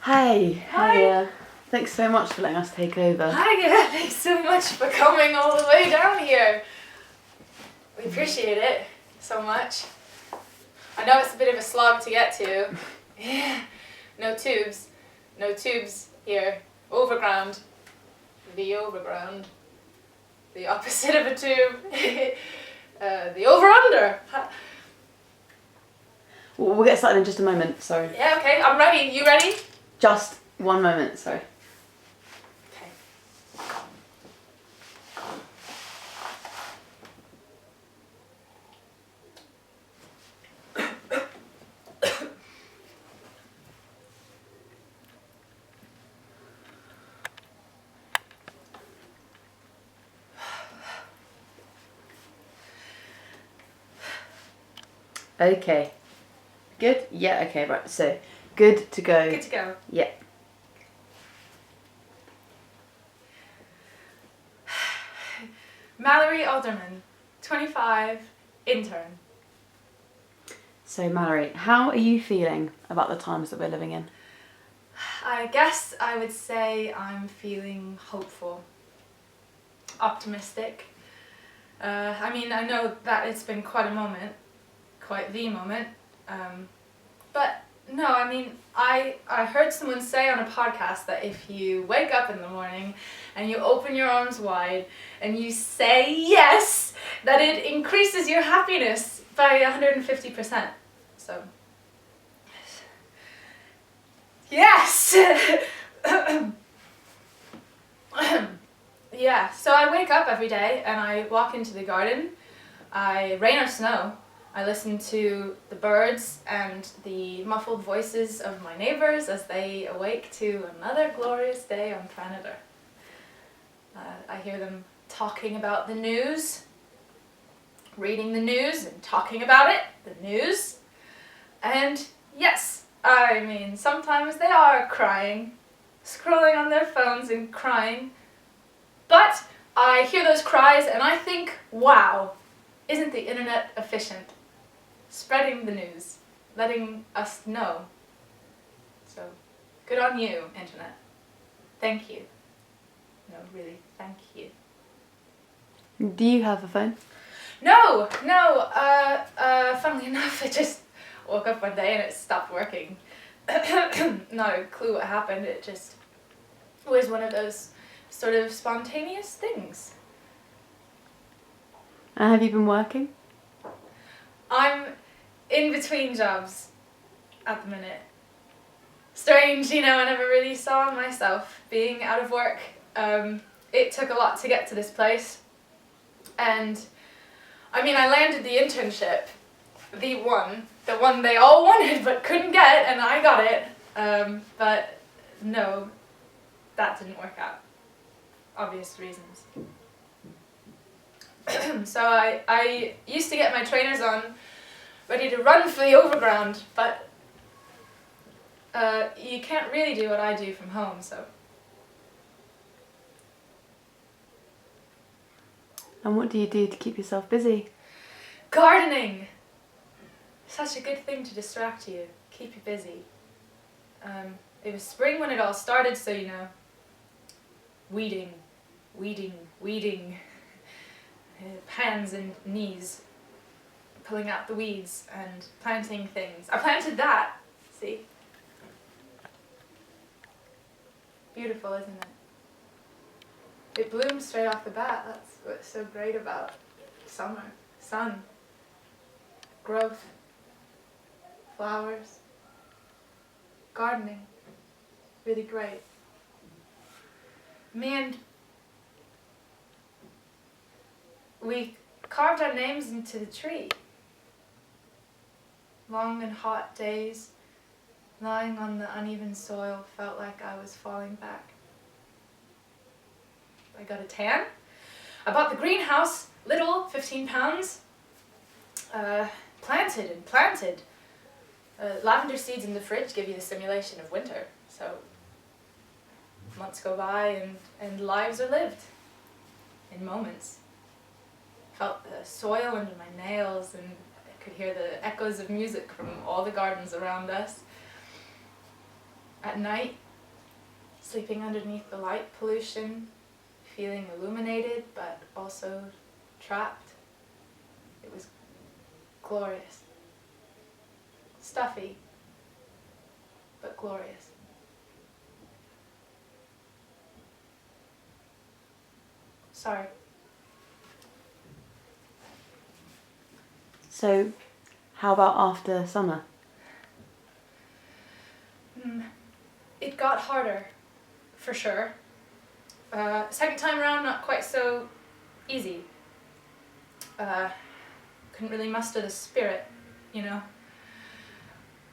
Hey. Hi. Hiya. Thanks so much for letting us take over. Hi, thanks so much for coming all the way down here. We appreciate it so much. I know it's a bit of a slog to get to. Yeah. No tubes here. Overground. The overground. The opposite of a tube. The over-under. We'll get started in just a moment, sorry. Yeah, okay, I'm ready. You ready? Just one moment, sorry. Okay. Okay. Good? Yeah, okay, right. So, good to go. Good to go. Yeah. Malorie Alderman, 25, intern. So, Mallory, how are you feeling about the times that we're living in? I guess I would say I'm feeling hopeful, optimistic. I know that it's been quite the moment, but no, I heard someone say on a podcast that if you wake up in the morning and you open your arms wide and you say yes, that it increases your happiness by 150%. So, yes! Yeah, so I wake up every day and I walk into the garden. Rain or snow, I listen to the birds and the muffled voices of my neighbours as they awake to another glorious day on planet Earth. I hear them talking about the news, reading the news and talking about it, the news. And yes, sometimes they are crying, scrolling on their phones and crying. But I hear those cries and I think, wow, isn't the internet efficient? Spreading the news, letting us know. So, good on you, internet. Thank you. No, really, thank you. Do you have a phone? No, funnily enough, I just woke up one day and it stopped working. No clue what happened, it just was one of those sort of spontaneous things. And have you been working? I'm in between jobs at the minute. Strange, I never really saw myself being out of work. It took a lot to get to this place. And, I landed the internship, the one they all wanted but couldn't get, and I got it. But no, that didn't work out. Obvious reasons. So I used to get my trainers on, ready to run for the overground, but you can't really do what I do from home, so. And what do you do to keep yourself busy? Gardening! Such a good thing to distract you, keep you busy. It was spring when it all started, so weeding. Hands and knees, pulling out the weeds and planting things. I planted that, see? Beautiful, isn't it? It bloomed straight off the bat. That's what's so great about summer. Sun, growth, flowers, gardening. Really great. Me and we carved our names into the tree. Long and hot days, lying on the uneven soil, felt like I was falling back. I got a tan. I bought the greenhouse, little, 15 pounds. Planted. Lavender seeds in the fridge give you the simulation of winter. So months go by and lives are lived in moments. Felt the soil under my nails and I could hear the echoes of music from all the gardens around us. at night, sleeping underneath the light pollution, feeling illuminated but also trapped. It was glorious. Stuffy, but glorious. Sorry. So, how about after summer? It got harder, for sure. Second time around, not quite so easy. Couldn't really muster the spirit, you know.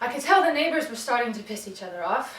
I could tell the neighbors were starting to piss each other off.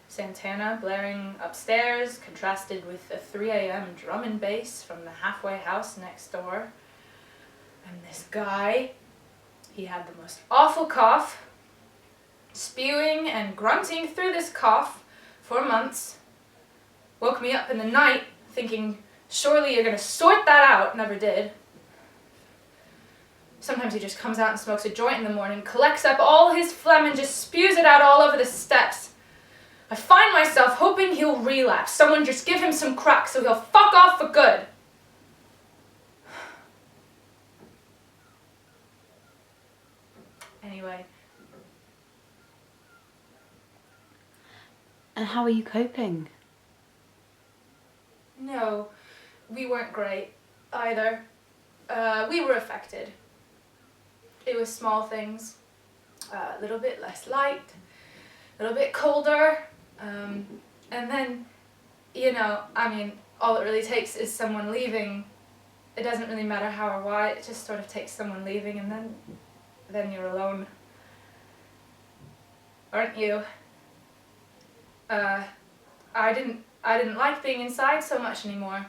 Santana blaring upstairs, contrasted with a 3 a.m. drum and bass from the halfway house next door. And this guy, he had the most awful cough, spewing and grunting through this cough for months. Woke me up in the night thinking, surely you're gonna sort that out. Never did. Sometimes he just comes out and smokes a joint in the morning, collects up all his phlegm and just spews it out all over the steps. I find myself hoping he'll relapse. Someone just give him some crack so he'll fuck off for good. Anyway. And how are you coping? No, we weren't great either. We were affected. It was small things. A little bit less light, a little bit colder. And then, you know, I mean, all it really takes is someone leaving. It doesn't really matter how or why, it just sort of takes someone leaving and then you're alone. Aren't you? I didn't like being inside so much anymore.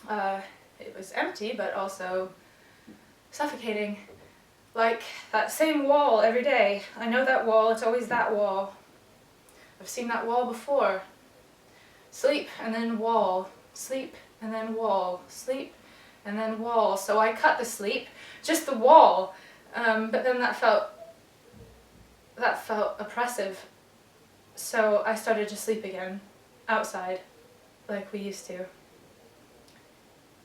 It was empty, but also suffocating. Like that same wall every day. I know that wall, it's always that wall. I've seen that wall before. Sleep and then wall, sleep and then wall, sleep and then wall. So I cut the sleep, just the wall. But then that felt oppressive. So I started to sleep again, outside, like we used to.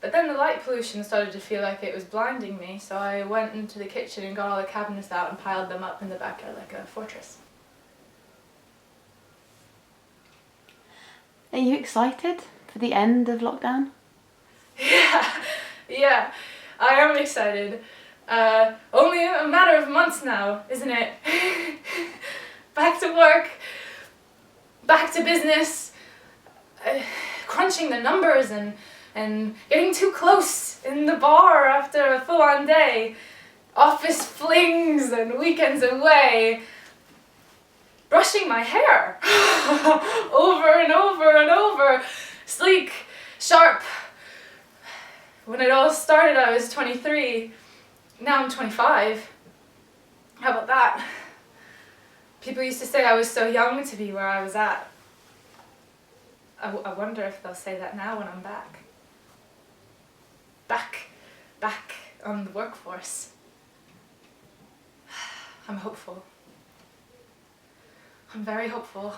But then the light pollution started to feel like it was blinding me, so I went into the kitchen and got all the cabinets out and piled them up in the backyard like a fortress. Are you excited for the end of lockdown? Yeah, I am excited. Only a matter of months now, isn't it? Back to work, back to business, crunching the numbers and getting too close in the bar after a full-on day, office flings and weekends away, brushing my hair over and over and over, sleek, sharp. When it all started I was 23, now I'm 25. How about that? People used to say I was so young to be where I was at. I wonder if they'll say that now when I'm back. Back on the workforce. I'm hopeful. I'm very hopeful.